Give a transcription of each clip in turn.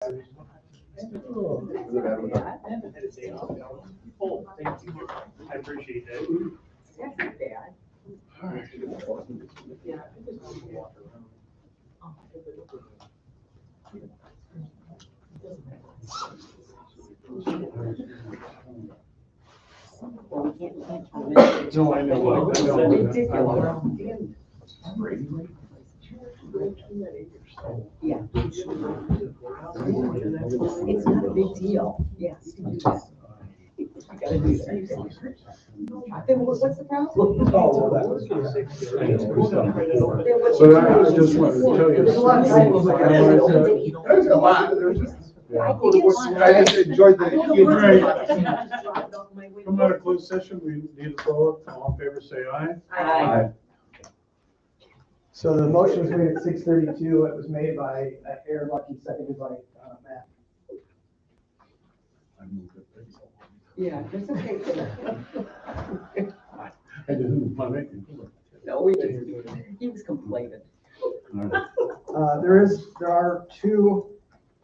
Oh, thank you. I appreciate that. That's not bad. Well, we can't. No, I know. It's ridiculous. Yeah. It's not a big deal. Yes, you can do that. You gotta do that. Then what's the problem? Oh, that was just 6 years. But I just wanted to tell you. There's a lot of cycles like that. There's a lot. I just enjoyed the. Come out of closed session, we need a vote. All in favor, say aye. Aye. So the motion was made at 6:32. It was made by Aaron Lucky, seconded by Matt. Yeah, that's okay. I didn't want to make it. No, he was complaining. There are two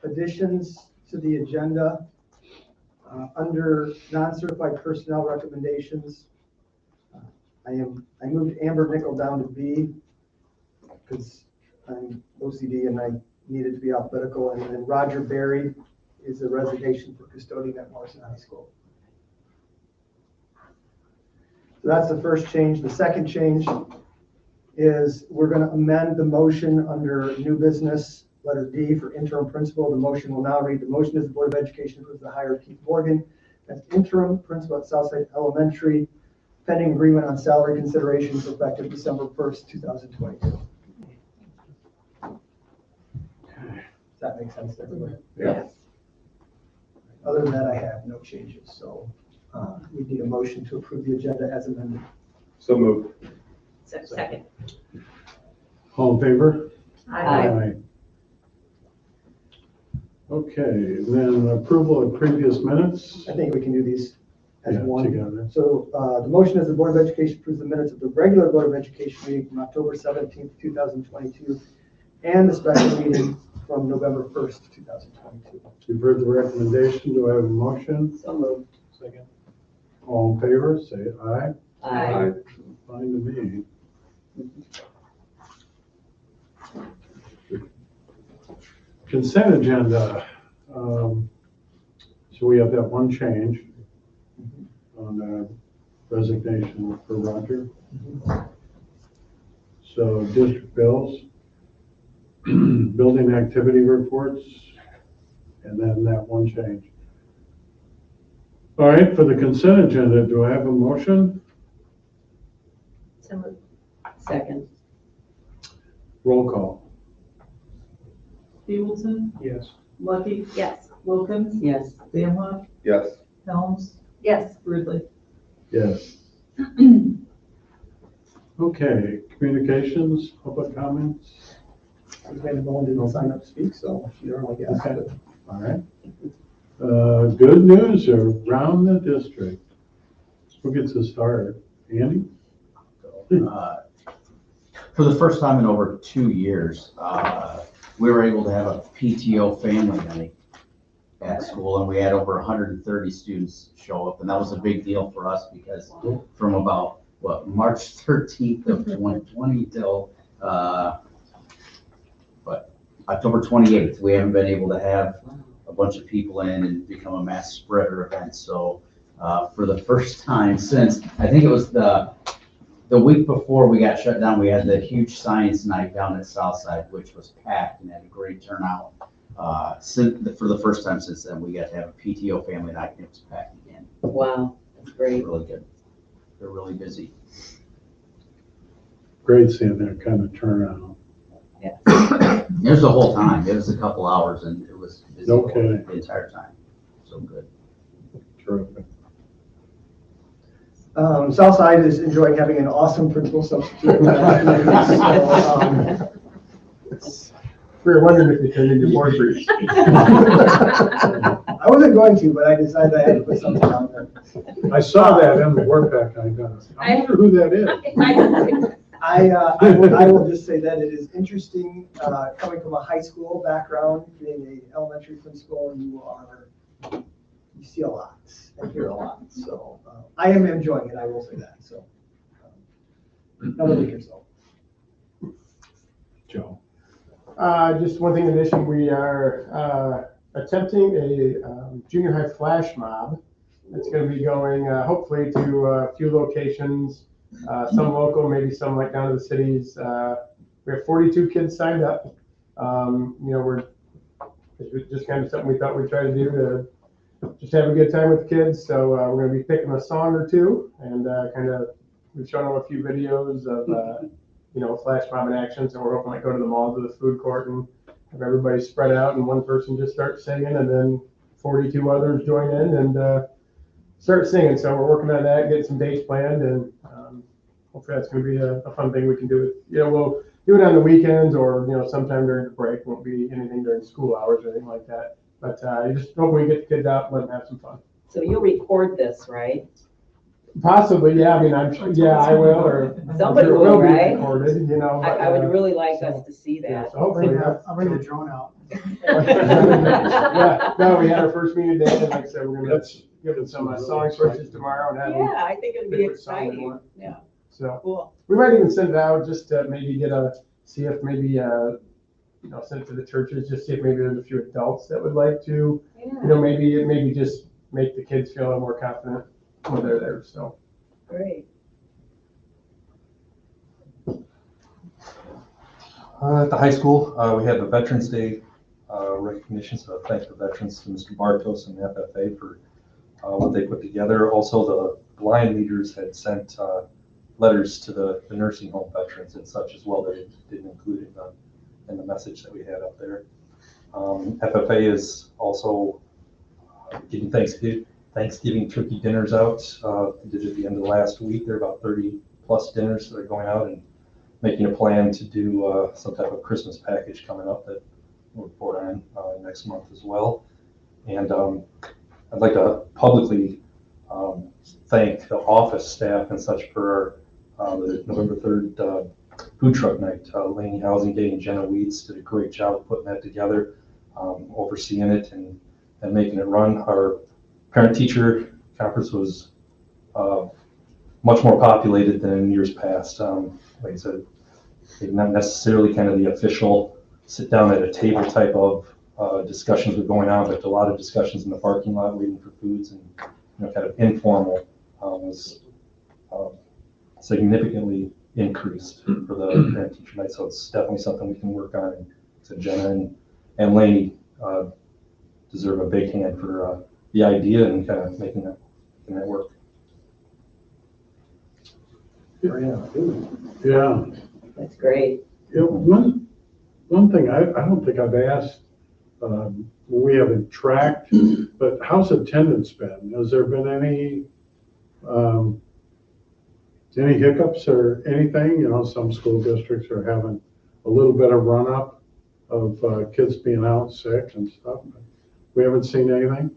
additions to the agenda. Under non-certified personnel recommendations, I moved Amber Nickel down to B because I'm OCD and I needed to be alphabetical, and then Roger Berry is a resignation for custodian at Morrison High School. So that's the first change. The second change is we're going to amend the motion under new business, letter D, for interim principal. The motion will now read, the motion is the Board of Education approves the hire of Keith Morgan as interim principal at Southside Elementary, pending agreement on salary considerations effective December 1st, 2022. Does that make sense to everybody? Yeah. Other than that, I have no changes. So we need a motion to approve the agenda as amended. So moved. Second. All in favor? Aye. Okay, then approval of previous minutes. I think we can do these as Yeah, one. together. So the motion is the Board of Education approves the minutes of the regular Board of Education meeting from October 17th, 2022, and the special meeting from November 1st, 2022. You've heard the recommendation. Do I have a motion? So moved. Second. All in favor, say aye. Aye. Fine to me. Consent agenda. So we have that one change on the resignation for Roger. So district bills, building activity reports, and then that one change. All right, for the consent agenda, do I have a motion? So moved. Second. Roll call. Stevenson, Yes. Lucky, Yes. Wilkins, Yes. Zamla, Yes. Helms, Yes. Ridley. Yes. Okay, communications, public comments. No one didn't sign up to speak, so you're only guessing. Okay. All right. Good news around the district. Who gets to start? Andy? For the first time in over 2 years, we were able to have a PTO family night at school, and we had over 130 students show up, and that was a big deal for us because from about, March 13th of 2020 till, October 28th, we haven't been able to have a bunch of people in and become a mass spreader event. So for the first time since, I think it was the week before we got shut down, we had the huge science night down at Southside, which was packed and had a great turnout. For the first time since then, we got to have a PTO family night, and it was packed again. Wow, that's great. Really good. They're really busy. Great seeing that kind of turnout. It was the whole time. It was a couple hours, and it was busy Okay. the entire time. So good. Terrific. Southside is enjoying having an awesome principal substitute. We were wondering if we turned into board briefs. I wasn't going to, but I decided I had to put something out there. I saw that in the work pack I got. I wonder who that is. I will just say that it is interesting, coming from a high school background, being an elementary principal, you see a lot and hear a lot. So I am enjoying it, I will say that. So another week or so. Joe. Just one thing in addition, we are attempting a junior high flash mob. It's going to be going hopefully to a few locations, some local, maybe some like down to the cities. We have 42 kids signed up. It's just kind of something we thought we'd try to do to just have a good time with the kids. So we're going to be picking a song or two, and we've shown them a few videos of flash mob in action. So we're hoping to go to the mall, to the food court, and have everybody spread out, and one person just starts singing, and then 42 others join in and start singing. So we're working on that, getting some dates planned, and hopefully that's going to be a fun thing we can do. We'll do it on the weekends or sometime during the break. Won't be anything during school hours or anything like that. But just hoping we get the kids out and let them have some fun. So you'll record this, right? Possibly, yeah. I mean, I'm sure. Yeah, I will, or Somebody I'm sure it will, be right? recorded. I would really like us to see Yeah, that. so hopefully, I'll bring the drone out. yeah. No, we had our first meeting today, and like I said, we're gonna That's give them some song choices tomorrow and have them. Yeah, I think it'd be pick what song they exciting. want. Yeah, So cool. we might even send it out just to maybe see if maybe send it to the churches, just see if maybe there's a few adults that would like to, Yeah, maybe just make the kids feel a little more confident when they're there. So. great. At the high school, we had the Veterans Day recognition, so thanks to veterans, to Mr. Bartos and the FFA for what they put together. Also, the blind leaders had sent letters to the nursing home veterans and such as well that it didn't include in the message that we had up there. FFA is also getting Thanksgiving turkey dinners out. They did it at the end of last week. There are about 30 plus dinners that are going out, and making a plan to do some type of Christmas package coming up that we'll report on next month as well. And I'd like to publicly thank the office staff and such for the November 3rd food truck night. Laney Housing Day and Jenna Weeds did a great job of putting that together, overseeing it and making it run. Our parent-teacher conference was much more populated than in years past. Like I said, not necessarily kind of the official sit down at a table type of discussions were going on, but a lot of discussions in the parking lot waiting for foods, and kind of informal was significantly increased for the parent teacher night. So it's definitely something we can work on. And so Jenna and Laney deserve a big hand for the idea and kind of making that work. Yeah. That's great. One thing I don't think I've asked, we haven't tracked, but how's attendance been? Has there been any hiccups or anything? Some school districts are having a little bit of run up of kids being out sick and stuff. We haven't seen anything?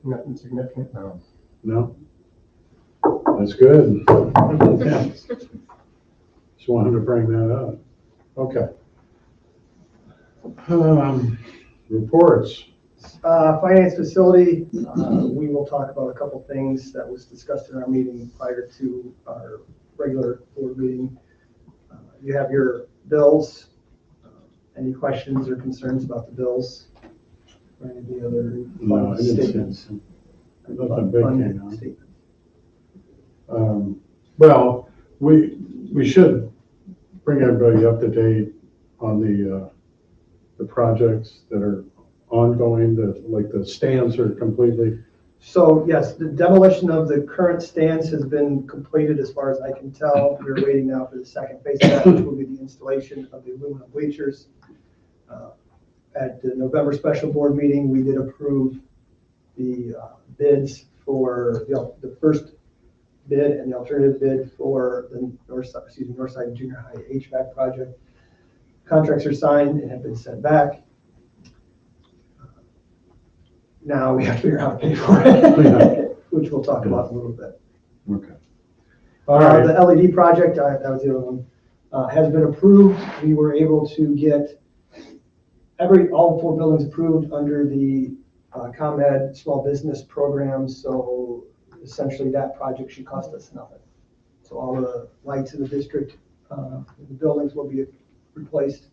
Nothing significant. No. No? That's good. Yeah. Just wanted to bring that up. Okay. Reports. Finance facility, we will talk about a couple things that was discussed in our meeting prior to our regular board meeting. You have your bills. Any questions or concerns about the bills? Or any of the other No, I didn't see statements? nothing big came out. Statements. Well, we should bring everybody up to date on the projects that are ongoing, like the stands are completely. So yes, the demolition of the current stands has been completed as far as I can tell. We're waiting now for the second phase of that, which will be the installation of the aluminum bleachers. At the November special board meeting, we did approve the bids for the first bid and the alternative bid for the Northside Junior High HVAC project. Contracts are signed and have been sent back. Now we have to figure out how to pay for it, which we'll talk about in a little bit. Okay. All right. The LED project, that was the other one. has been approved. We were able to get all 4 buildings approved under the ComEd small business program. So essentially that project should cost us nothing. So all the lights in the district, the buildings will be replaced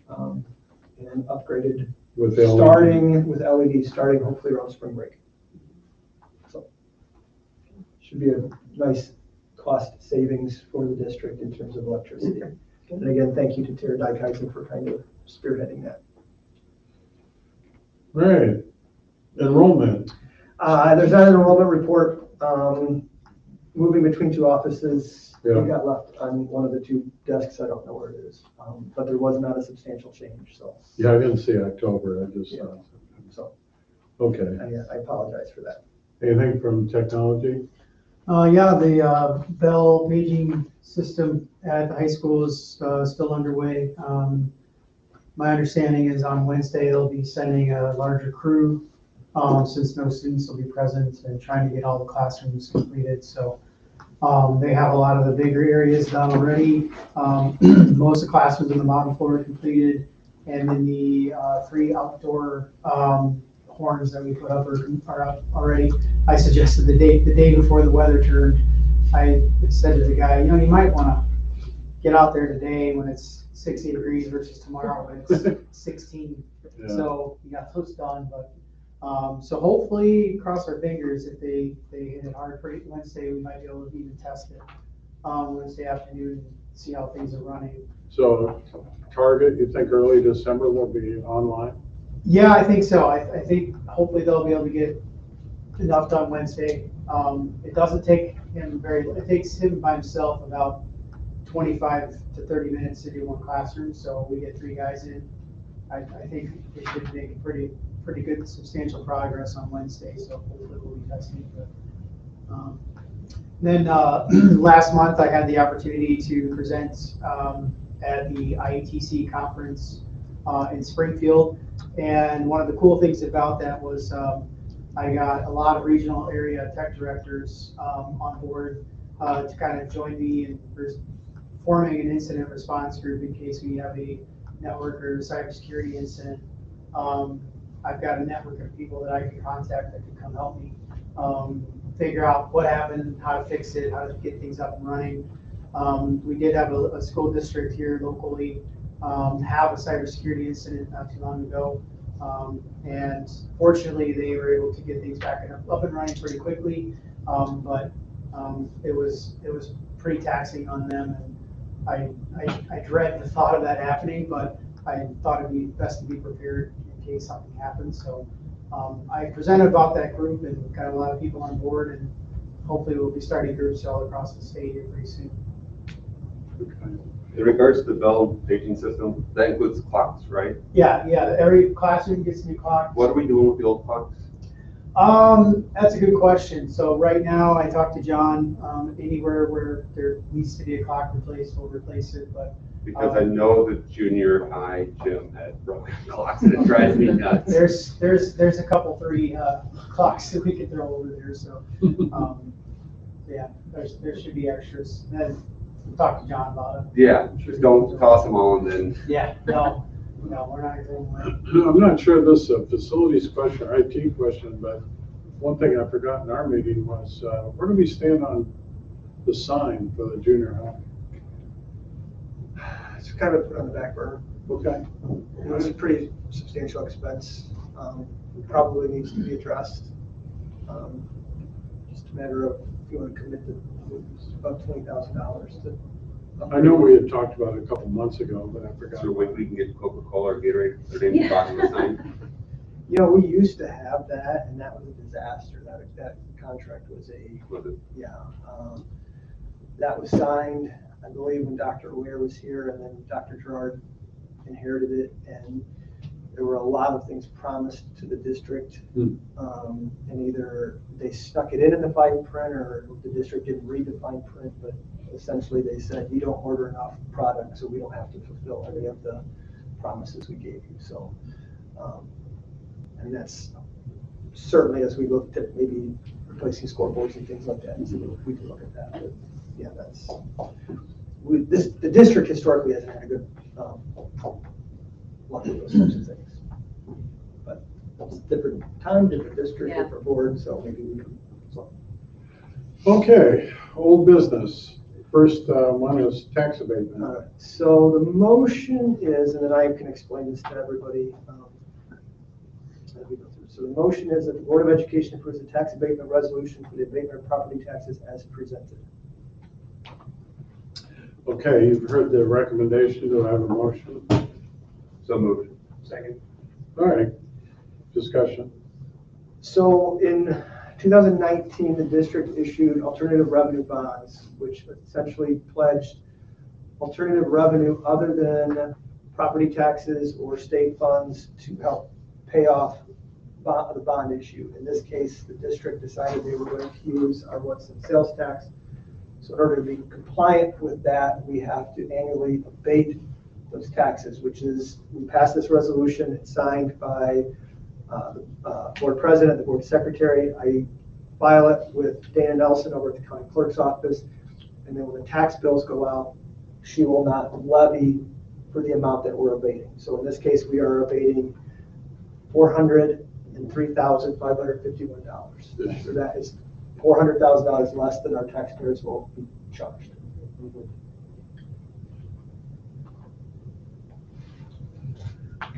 and upgraded, With LED. starting with LEDs, starting hopefully around spring break. So should be a nice cost savings for the district in terms of electricity. And again, thank you to Tara Dykhuizen for kind of spearheading that. Right. Enrollment. There's not an enrollment report. Moving between 2 offices, Yeah. it got left on one of the 2 desks. I don't know where it is, but there was not a substantial change. So, Yeah, I didn't see October. I just, so okay. I apologize for that. Anything from technology? Yeah, the Bell paging system at the high school is still underway. My understanding is on Wednesday, they'll be sending a larger crew, since no students will be present, and trying to get all the classrooms completed. So they have a lot of the bigger areas done already. Most of the classrooms on the bottom floor are completed, and then the 3 outdoor horns that we put up are up already. I suggested the day before the weather turned, I said to the guy, you might want to get out there today when it's 60 degrees versus tomorrow when it's 16. Yeah. So we got those done, but so hopefully, cross our fingers, if they hit it hard for Wednesday, we might be able to even test it Wednesday afternoon and see how things are running. So target, you think early December will be online? Yeah, I think so. I think hopefully they'll be able to get enough done Wednesday. It doesn't take him it takes him by himself about 25 to 30 minutes to do 1 classroom. So we get 3 guys in. I think they should make pretty good substantial progress on Wednesday. So hopefully we'll be testing. But, then last month I had the opportunity to present at the IETC conference in Springfield. And one of the cool things about that was I got a lot of regional area tech directors on board to kind of join me in forming an incident response group in case we have a network or cybersecurity incident. I've got a network of people that I can contact that can come help me figure out what happened, how to fix it, how to get things up and running. We did have a school district here locally have a cybersecurity incident not too long ago. And fortunately, they were able to get things back up and running pretty quickly. But it was pretty taxing on them. And I dread the thought of that happening, but I thought it'd be best to be prepared in case something happens. So I presented about that group and got a lot of people on board, and hopefully we'll be starting groups all across the state here pretty soon. In regards to the Bell paging system, that includes clocks, right? Yeah, every classroom gets a new clock. What are we doing with the old clocks? That's a good question. So right now, I talked to John, anywhere where there needs to be a clock replaced, we'll replace it, but. Because I know the junior high gym had broken clocks and it drives me nuts. There's a couple 3 clocks that we could throw over there, so, yeah, there should be extras. And then we'll talk to John about it. Yeah, just don't toss them all and then. Yeah, no, we're not going away. I'm not sure this is a facilities question or IT question, but one thing I forgot in our meeting was, where do we stand on the sign for the junior high? It's kind of put on the back burner. Okay. It was a pretty substantial expense. Probably needs to be addressed. Just a matter of if you want to commit to about $20,000 to. I know we had talked about it a couple months ago, but I forgot. So we can get Coca-Cola or Gatorade, their name on the sign. We used to have that, and that was a disaster. That contract was Was it? that was signed, I believe, when Dr. Ware was here, and then Dr. Gerard inherited it, and there were a lot of things promised to the district. And either they stuck it in the fine print, or the district didn't read the fine print, but essentially they said, you don't order enough product, so we don't have to fulfill any of the promises we gave you. So, and that's certainly, as we looked at maybe replacing scoreboards and things like that, so we can look at that. But yeah, the district historically hasn't had a good, luck with those sorts of things. But it's a different time, different district, Yeah. different board, so maybe we can, so. Okay, old business. First one is tax abatement. All right, so the motion is, and then I can explain this to everybody. As we go through. So the motion is that the Board of Education approves the tax abatement resolution for the abatement of property taxes as presented. Okay, you've heard the recommendation. Do I have a motion? So moved. Second. All right, discussion. So in 2019, the district issued alternative revenue bonds, which essentially pledged alternative revenue other than property taxes or state funds to help pay off the bond issue. In this case, the district decided they were going to use our what's in sales tax. So in order to be compliant with that, we have to annually abate those taxes, which is, we passed this resolution, it's signed by the board president, the board secretary. I file it with Dana Nelson over at the county clerk's office. And then when the tax bills go out, she will not levy for the amount that we're abating. So in this case, we are abating $403,551. So that is $400,000 less than our taxpayers will be charged. Any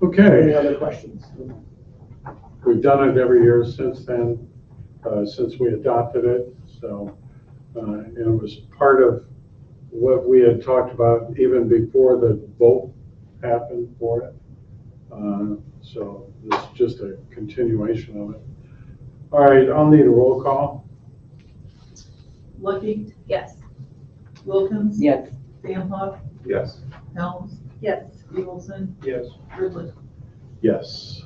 Okay, other questions? we've done it every year since then, since we adopted it. So, and it was part of what we had talked about even before the vote happened for it. So this is just a continuation of it. All right, I'll need a roll call. Lucky, Yes. Wilkins, Yes. Sam Huff, Yes. Helms, Yes. Eagleson, Yes. Ridley. Yes.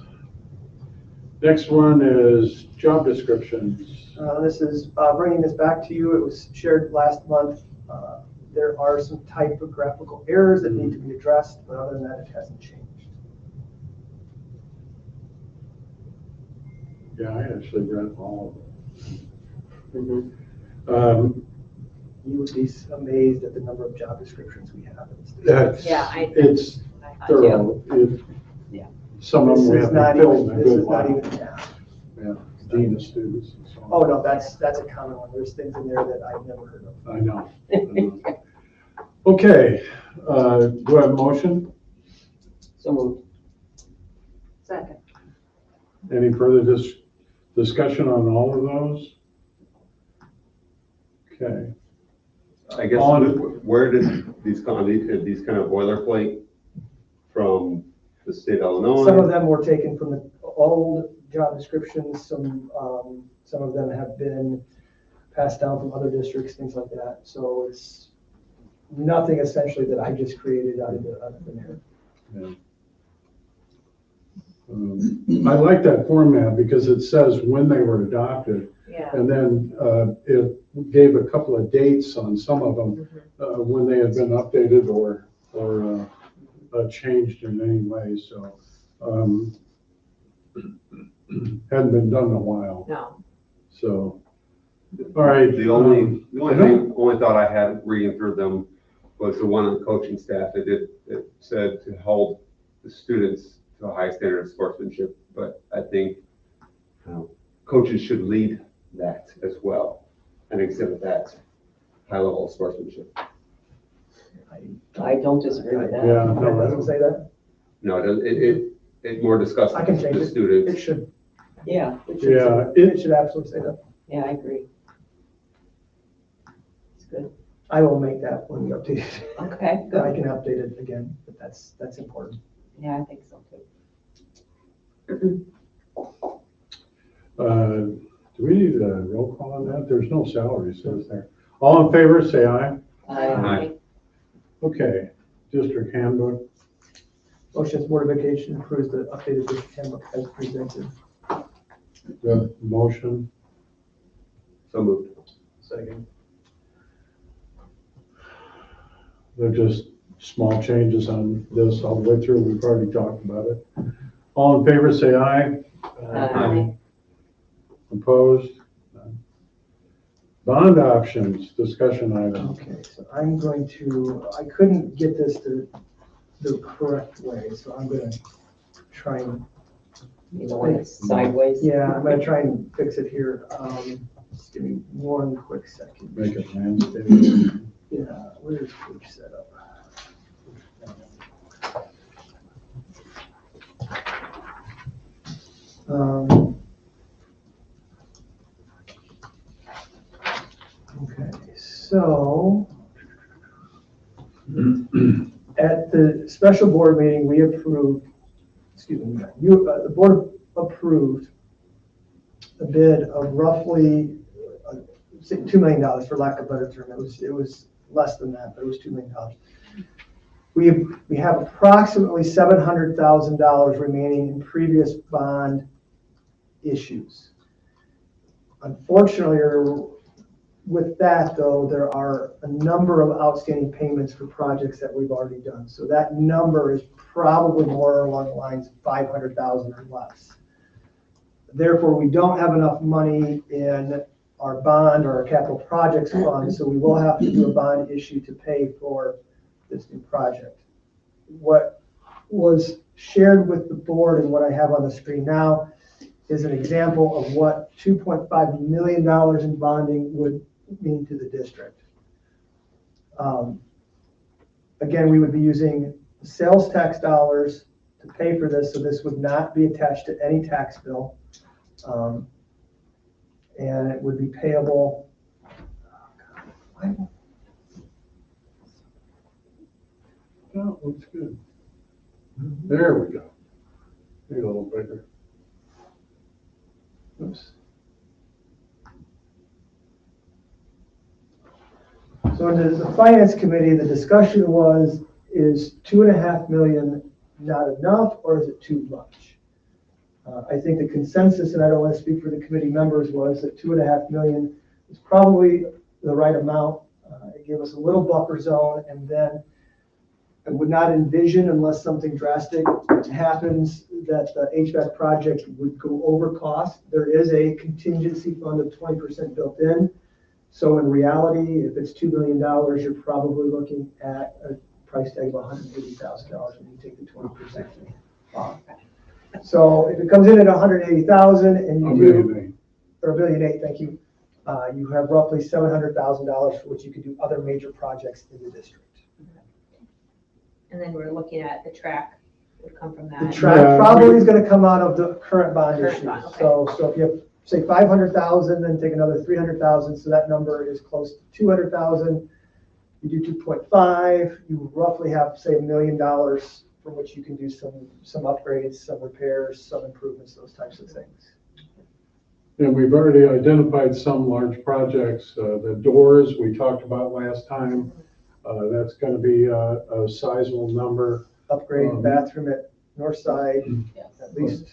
Next one is job descriptions. This is bringing this back to you. It was shared last month. There are some typographical errors that need to be addressed, but other than that, it hasn't changed. Yeah, I actually read all of them. You would be amazed at the number of job descriptions we have in the state. That's, Yeah, it's thorough. Yeah. Some of This them we is have not to fill even, in a this good is not while. even half. Yeah, dean of students and so on. Oh, no, that's a common one. There's things in there that I've never heard of. I know. Okay, do I have a motion? So moved. Second. Any further discussion on all of those? Okay, I guess, On- where did these kind of boilerplate from the state of Illinois? Some of them were taken from the old job descriptions. Some of them have been passed down from other districts, things like that. So it's nothing essentially that I just created out of the air. yeah. I like that format because it says when they were adopted. Yeah. And then it gave a couple of dates on some of them when they had been updated or changed in any way. So hadn't been done in a while. No. So, all right. The only thought I had reading through them was the one on the coaching staff that said to hold the students to a high standard of sportsmanship. But I think coaches should lead that as well and exhibit that high level of sportsmanship. I don't disagree with that. Yeah, It no, doesn't say that? No, it more discusses I can change the it. students. It should. Yeah, It should Yeah, say- it should absolutely say that. yeah, I agree. It's good. I will make that when we update it. Okay, I good. can update it again, but that's important. Yeah, I think so too. do we need a roll call on that? There's no salary, says there. All in favor, say aye. Aye. Okay, district handbook. Motion's Board of Education approves the updated district handbook as presented. The motion. So moved. Second. They're just small changes on this all the way through. We've already talked about it. All in favor, say aye. Aye. Opposed? None. Bond options, discussion item. Okay, so I'm going to, I couldn't get this to the correct way, so I'm gonna try and, You know, when it's sideways. yeah, I'm gonna try and fix it here. Just give me one quick second. Make it landscape. Yeah, where's page setup? Okay, so at the special board meeting, we approved, excuse me, the board approved a bid of roughly say $2 million, for lack of a better term. It was less than that, but it was $2 million. We have approximately $700,000 remaining in previous bond issues. Unfortunately, with that though, there are a number of outstanding payments for projects that we've already done. So that number is probably more along the lines of 500,000 or less. Therefore, we don't have enough money in our bond or our capital projects fund, so we will have to do a bond issue to pay for this new project. What was shared with the board and what I have on the screen now is an example of what $2.5 million in bonding would mean to the district. Again, we would be using sales tax dollars to pay for this, so this would not be attached to any tax bill. And it would be payable. Oh, looks good. There we go. Maybe a little bigger. Oops. So in the finance committee, the discussion was, is $2.5 million not enough, or is it too much? I think the consensus, and I don't want to speak for the committee members, was that $2.5 million is probably the right amount. It gave us a little buffer zone, and then I would not envision, unless something drastic happens, that the HVAC project would go over cost. There is a contingency fund of 20% built in. So in reality, if it's $2 million, you're probably looking at a price tag of $180,000 when you take the 20% off. So if it comes in at $180,000 and you do, or $1.8 billion, thank you, you have roughly $700,000 for which you could do other major projects in the district. And then we're looking at the track would come from The that. track probably is going to come out of the current bond Current issue. bond, okay. So if you have, say, 500,000, then take another 300,000, so that number is close to 200,000. You do 2.5, you roughly have, say, $1 million from which you can do some upgrades, some repairs, some improvements, those types of things. And we've already identified some large projects. The doors we talked about last time, that's going to be a sizable number. Upgrade bathroom at North Side, at least.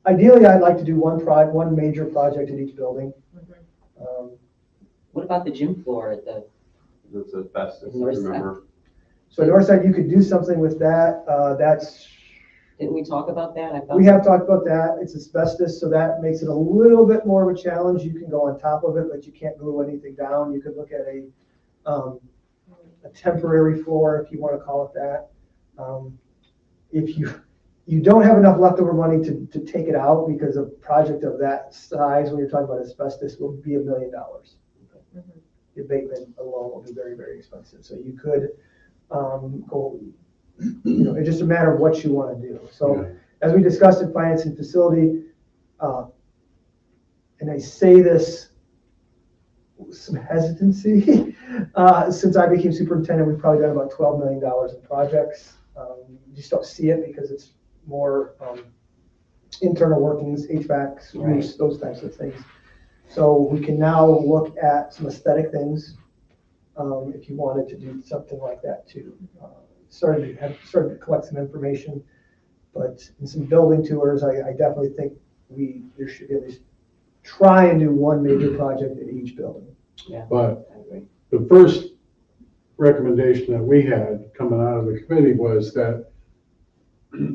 Ideally, I'd like to do one major project at each building. What about the gym floor at the, That's the best, if I North side. remember. So North Side, you could do something with that. didn't we talk about that? I thought. We have talked about that. It's asbestos, so that makes it a little bit more of a challenge. You can go on top of it, but you can't move anything down. You could look at a temporary floor, if you want to call it that. If you don't have enough leftover money to take it out, because a project of that size, when you're talking about asbestos, will be $1 million. The abatement alone will be very, very expensive. So you could go, it's just a matter of what you want to do. So as we discussed in finance and facility, and I say this with some hesitancy, since I became superintendent, we've probably done about $12 million in projects. You just don't see it because it's more internal workings, HVACs, roofs, those types of things. So we can now look at some aesthetic things if you wanted to do something like that too. Started to collect some information, but in some building tours, I definitely think there should be at least try and do one major project at each building. Yeah. But the first recommendation that we had coming out of the committee was that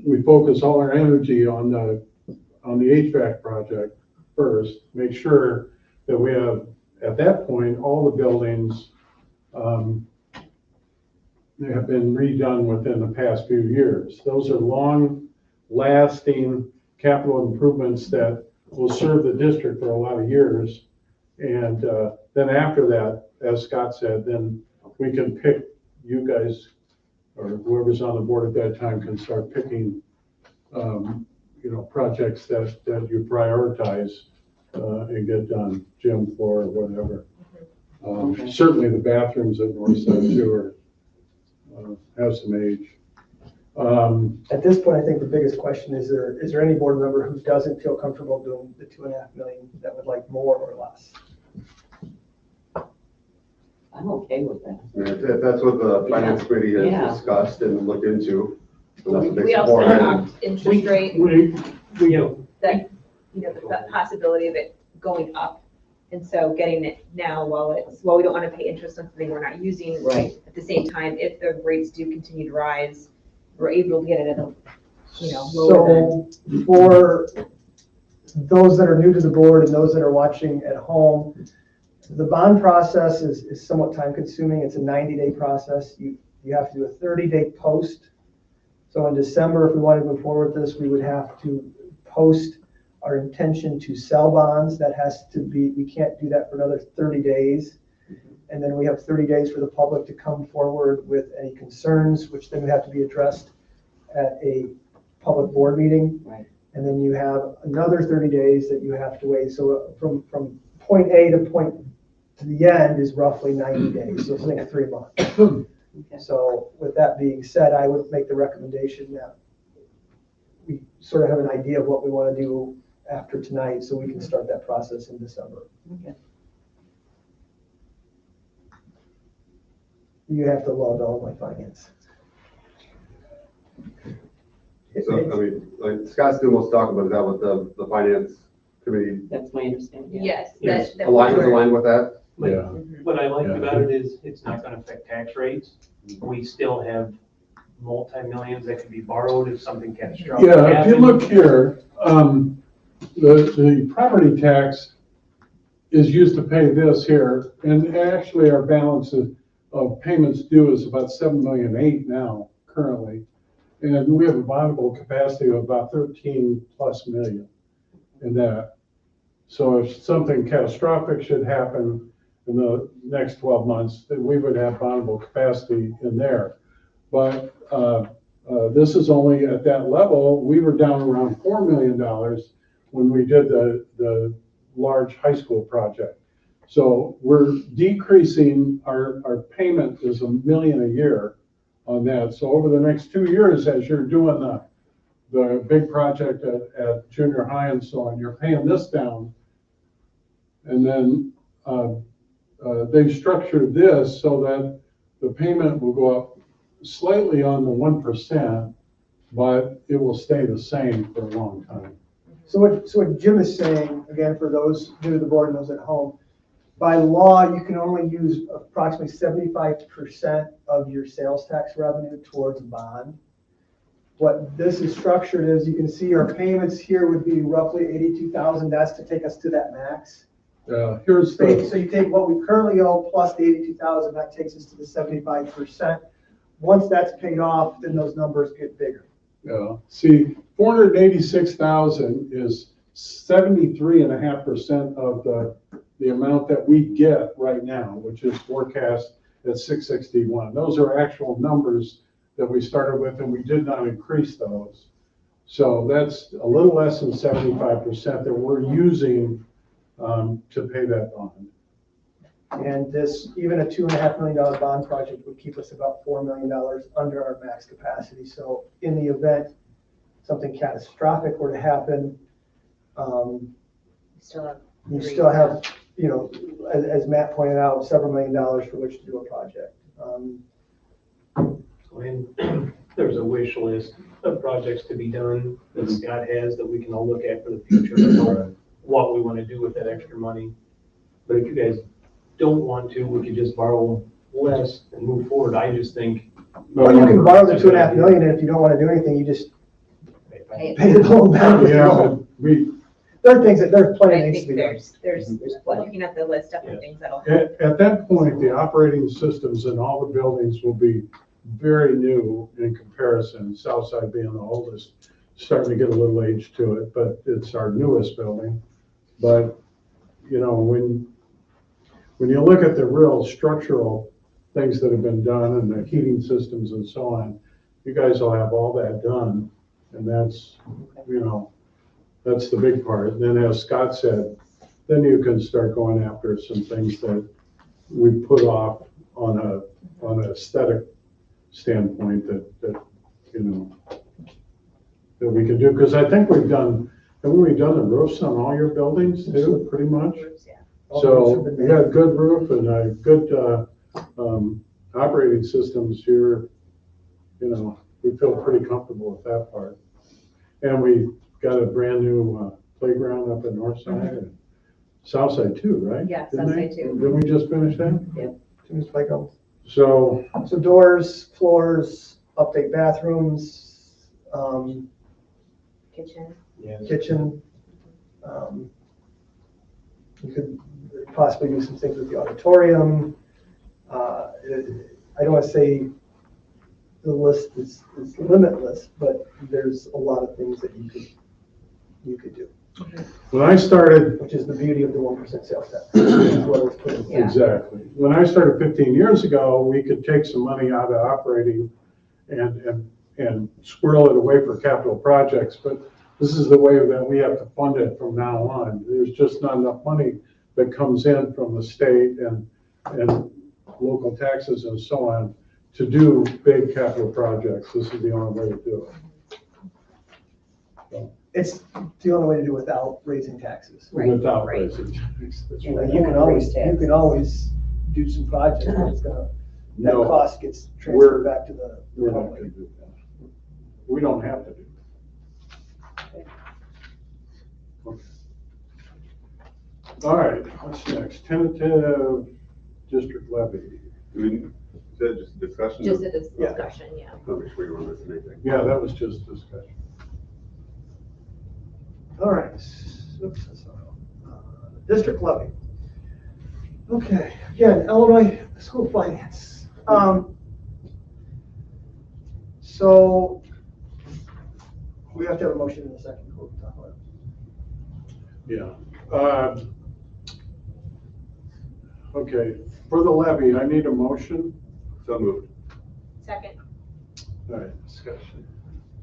we focus all our energy on the HVAC project first, make sure that we have at that point, all the buildings, they have been redone within the past few years. Those are long-lasting capital improvements that will serve the district for a lot of years. And then after that, as Scott said, then we can pick, you guys, or whoever's on the board at that time can start picking, projects that you prioritize and get done, gym floor, whatever. Certainly the bathrooms at Northside too have some age. At this point, I think the biggest question is there any board member who doesn't feel comfortable doing the 2.5 million that would like more or less? I'm okay with that. If that's what the finance committee Yeah. has discussed and looked into, then that's what they We also support. talked interest rate, that, the possibility of it going up. And so getting it now while we don't want to pay interest on something we're not using. Right. At the same time, if the rates do continue to rise, we're able to get it at a, lower than. So for those that are new to the board and those that are watching at home, the bond process is somewhat time consuming. It's a 90-day process. You have to do a 30-day post. So in December, if we wanted to move forward with this, we would have to post our intention to sell bonds. That has to be, we can't do that for another 30 days. And then we have 30 days for the public to come forward with any concerns, which then would have to be addressed at a public board meeting. Right. And then you have another 30 days that you have to wait. So from point A to the end is roughly 90 days, so it's like 3 months. Okay. So with that being said, I would make the recommendation that we sort of have an idea of what we want to do after tonight, so we can start that process in December. Okay. You have to love all my finance. So, I mean, like Scott's doing most talk about, is that what the finance committee That's my understanding. Yes. Yes. that aligned we're- with that? Yeah. What I like Yeah. about it is it's not gonna affect tax rates. We still have multi-millions that could be borrowed if something catastrophic Yeah, if you happens. look here, the property tax is used to pay this here, and actually our balance of payments due is about 7.8 million now, currently. And we have a bondable capacity of about 13+ million in that. So if something catastrophic should happen in the next 12 months, then we would have bondable capacity in there. But this is only at that level. We were down around $4 million when we did the large high school project. So we're decreasing, our payment is $1 million a year on that. So over the next 2 years, as you're doing the big project at junior high and so on, you're paying this down. And then they've structured this so that the payment will go up slightly on the 1%, but it will stay the same for a long time. So what Jim is saying, again, for those new to the board and those at home, by law, you can only use approximately 75% of your sales tax revenue towards a bond. What this is structured is, you can see our payments here would be roughly 82,000. That's to take us to that max. Here's So the, you take what we currently owe plus the 82,000, that takes us to the 75%. Once that's paid off, then those numbers get bigger. see, 486,000 is 73.5% of the amount that we get right now, which is forecast at 661. Those are actual numbers that we started with, and we did not increase those. So that's a little less than 75% that we're using to pay that bond. And this, even a $2.5 million bond project would keep us about $4 million under our max capacity. So in the event something catastrophic were to happen, you still have, as Matt pointed out, several $1 million for which to do a project. And there's a wish list of projects to be done that Scott has that we can all look at for the future to know what we want to do with that extra money. But if you guys don't want to, we could just borrow less and move forward. I just think. Or you can borrow the $2.5 million, and if you don't want to do anything, you just pay the loan back. Yeah, but there are things that, there's But plenty I of things to think be done. there's, looking at the list, definitely things that'll help. At that point, the operating systems in all the buildings will be very new in comparison, Southside being the oldest, starting to get a little age to it, but it's our newest building. But, you know, when you look at the real structural things that have been done and the heating systems and so on, you guys will have all that done. And that's, you know, that's the big part. And then as Scott said, then you can start going after some things that we put off on an aesthetic standpoint that, you know, that we can do. Because I think haven't we done the roofs on all your buildings too, pretty much? Yeah. So we got a good roof and a good operating systems here. You know, we feel pretty comfortable with that part. And we got a brand new playground up at Northside and Southside too, right? Yeah, Didn't Southside they? too. Didn't we just finish that? Seems like, So, so doors, floors, update bathrooms, Kitchen. kitchen. You could possibly do some things with the auditorium. I don't want to say the list is limitless, but there's a lot of things that you could do, when I started, which is the beauty of the 1% sales tax. Is what it was put in. Yeah. exactly, when I started 15 years ago, we could take some money out of operating and squirrel it away for capital projects, but this is the way that we have to fund it from now on. There's just not enough money that comes in from the state and local taxes and so on to do big capital projects. This is the only way to do it. It's the only way to do it without raising taxes. Right, Without right. raising taxes. That's You know, right. you can always do some projects, but it's gonna, that No, cost gets We're- transferred back to the we're not gonna public. do that. We don't have to do that. Okay. All right, what's next? Tentative district levy. Is that just a discussion? Just a Yeah. discussion, yeah. Not make sure we don't miss anything. Yeah, that was just discussion. All right. Oops, district levy. Okay, again, Illinois school finance. So we have to have a motion in a second. We'll talk about it. Yeah. Okay, for the levy, I need a motion. So moved. Second. All right, discussion.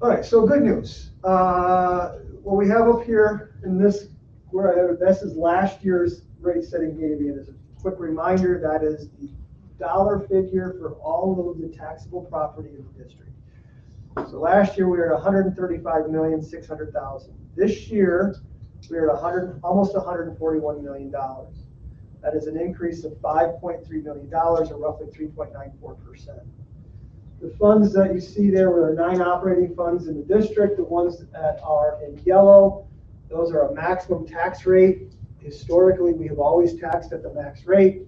All right, so good news. What we have up here in this, this is last year's rate setting data. And as a quick reminder, that is the dollar figure for all of the taxable property in the district. So last year we were at $135,600,000. This year we are at almost $141 million. That is an increase of $5.3 million, or roughly 3.94%. The funds that you see there were 9 operating funds in the district. The ones that are in yellow, those are a maximum tax rate. Historically, we have always taxed at the max rate.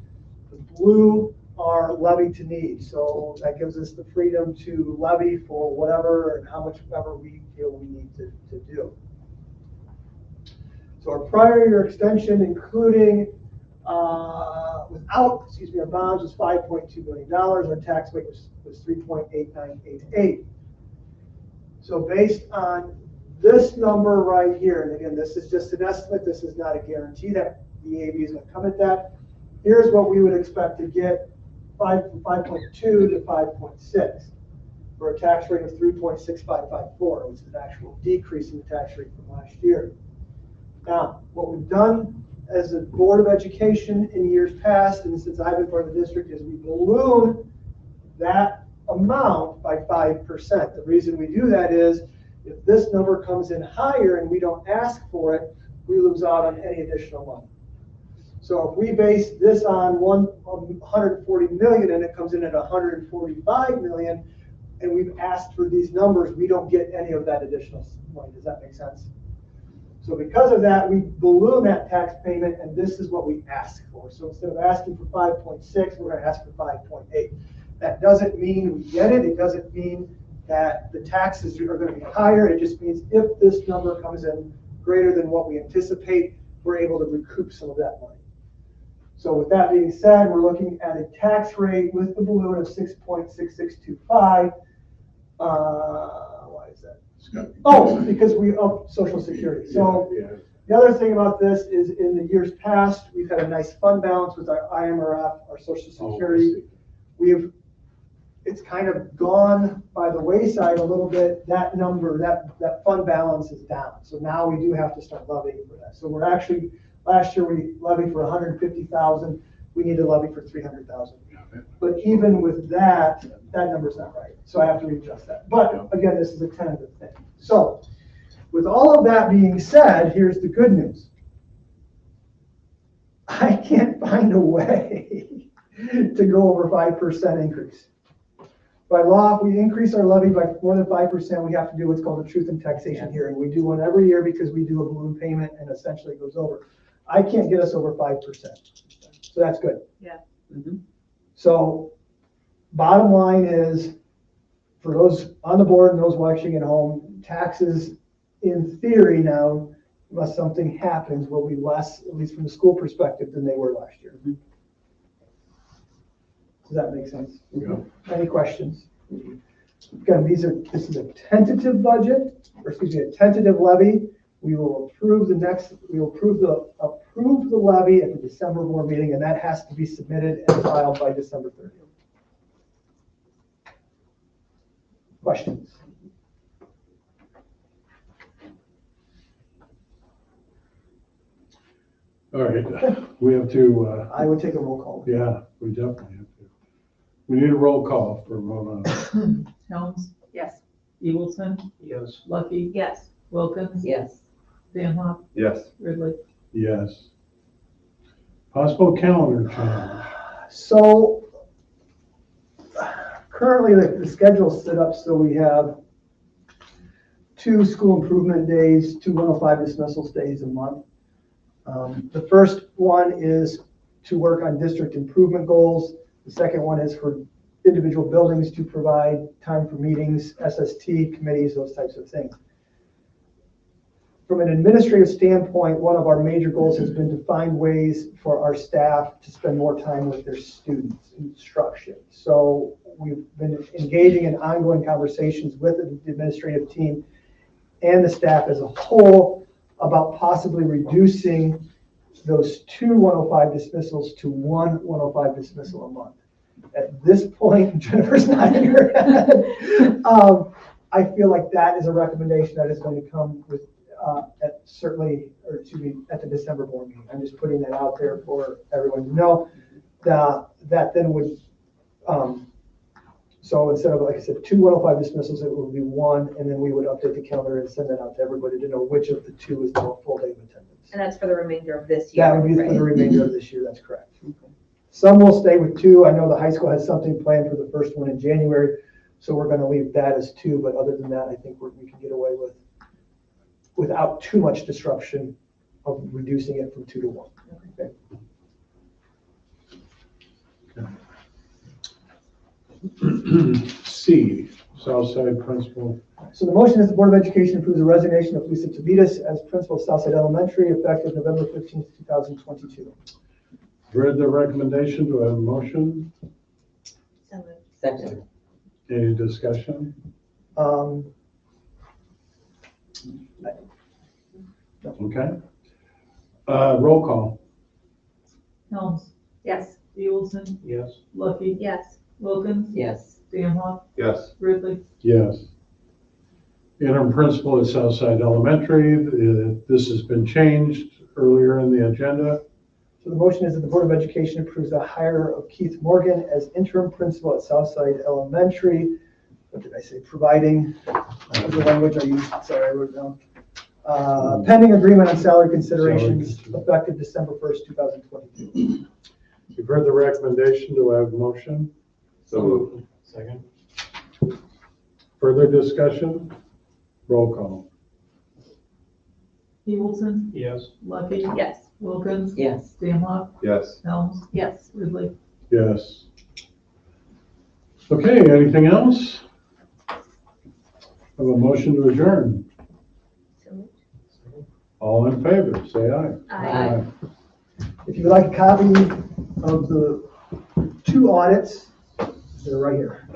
The blue are levy to need. So that gives us the freedom to levy for whatever and how much ever we feel we need to do. So our prior year extension, including without, our bonds was $5.2 million. Our tax rate was 3.8988. So based on this number right here, and again, this is just an estimate, this is not a guarantee that the AV is going to come at that. Here's what we would expect to get, 5.2 to 5.6, for a tax rate of 3.6554, which is an actual decrease in the tax rate from last year. Now, what we've done as a Board of Education in years past, and since I've been part of the district, is we balloon that amount by 5%. The reason we do that is if this number comes in higher and we don't ask for it, we lose out on any additional money. So if we base this on 140 million and it comes in at 145 million, and we've asked for these numbers, we don't get any of that additional money. Does that make sense? So because of that, we balloon that tax payment, and this is what we ask for. So instead of asking for 5.6, we're going to ask for 5.8. That doesn't mean we get it. It doesn't mean that the taxes are going to be higher. It just means if this number comes in greater than what we anticipate, we're able to recoup some of that money. So with that being said, we're looking at a tax rate with the balloon of 6.6625. Why is that? Oh, because we up Social Security. So Yeah. the other thing about this is in the years past, we've had a nice fund balance with our IMRF, our Social Security. It's kind of gone by the wayside a little bit. That number, that fund balance is down. So now we do have to start levying for that. So we're actually, last year we levied for 150,000. We need to levy for 300,000. But even with that, that number's not right. So I have to readjust that. But again, this is a tentative thing. So with all of that being said, here's the good news. I can't find a way to go over 5% increase. By law, if we increase our levy by more than 5%, we have to do what's called a truth in taxation hearing. We do one every year because we do a balloon payment and essentially it goes over. I can't get us over 5%. So that's good. Yeah. So bottom line is, for those on the board and those watching at home, taxes in theory now, unless something happens, will be less, at least from the school perspective, than they were last year. Does that make sense? Yeah. Any questions? Again, this is a tentative budget, or excuse me, a tentative levy. We will approve approve the levy at the December board meeting, and that has to be submitted and filed by December 30th. Questions? All right, we have to, I would take a roll call. yeah, we definitely have to. We need a roll call for a vote on. Helms, Yes. Eagleson, Yes. Lucky, Yes. Wilkins. Yes. Van Hoff, Yes. Ridley. Yes. Possible calendar change. So currently the schedule's set up so we have 2 school improvement days, 2 105 dismissals days a month. The first one is to work on district improvement goals. The second one is for individual buildings to provide time for meetings, SST committees, those types of things. From an administrative standpoint, one of our major goals has been to find ways for our staff to spend more time with their students, instruction. So we've been engaging in ongoing conversations with the administrative team and the staff as a whole about possibly reducing those 2 105 dismissals to 1 105 dismissal a month. At this point, Jennifer's not here. I feel like that is a recommendation that is going to come with at the December board meeting. I'm just putting that out there for everyone to know. That then would, so instead of, like I said, 2 105 dismissals, it would be 1, and then we would update the calendar and send that out to everybody to know which of the 2 is now a full day of attendance. And that's for the remainder of this year. That would be for right? the remainder of this year, that's correct. Some will stay with 2. I know the high school has something planned for the first one in January, so we're gonna leave that as 2, but other than that, I think we can get away without too much disruption of reducing it from 2 to 1. Okay. C, Southside Principal. So the motion is the Board of Education approves the resignation of Lisa Tavitas as principal of Southside Elementary effective November 15th, 2022. Read the recommendation, do I have a motion? So moved. Second. Any discussion? Okay. Roll call. Helms, Yes. Eagleson, Yes. Lucky, Yes. Wilkins. Yes. Van Hoff, Yes. Ridley. Yes. Interim principal at Southside Elementary. This has been changed earlier in the agenda. So the motion is that the Board of Education approves the hire of Keith Morgan as interim principal at Southside Elementary. What did I say? Providing, the language I used, sorry, I wrote it down. Pending agreement on salary considerations effective December 1st, 2022. You've heard the recommendation, do I have a motion? So moved. Second. Further discussion? Roll call. Eagleson, Yes. Lucky. Yes. Wilkins. Yes. Van Hoff, Yes. Helms, Yes. Ridley. Yes. Okay, anything else? Have a motion to adjourn. So moved. All in favor, say aye. Aye. If you would like a copy of the two audits, they're right here.